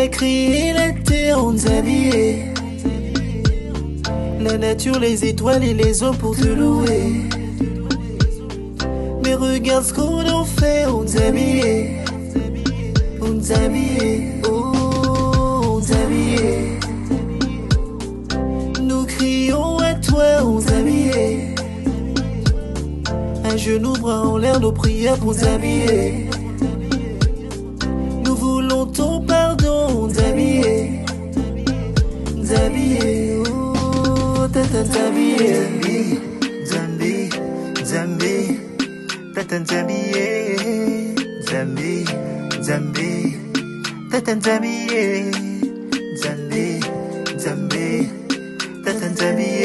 la criée, la terre, on nous habillait. La nature, les étoiles et les eaux pour te louer. Mais regarde ce qu'on en fait, on nous habillait. On nous habillait, oh, on nous habillait. Nous crions à toi, on nous habillait. Un genou, bras en l'air, nos prières pour nous habiller. Nous voulons ton pardon, on nous habillait. Nous habillait, oh, tata t'habillait. Zambi, Zambi, tata t'habillait. Zambi, Zambi, tata t'habillait. Zambi, Zambi, tata t'habillait.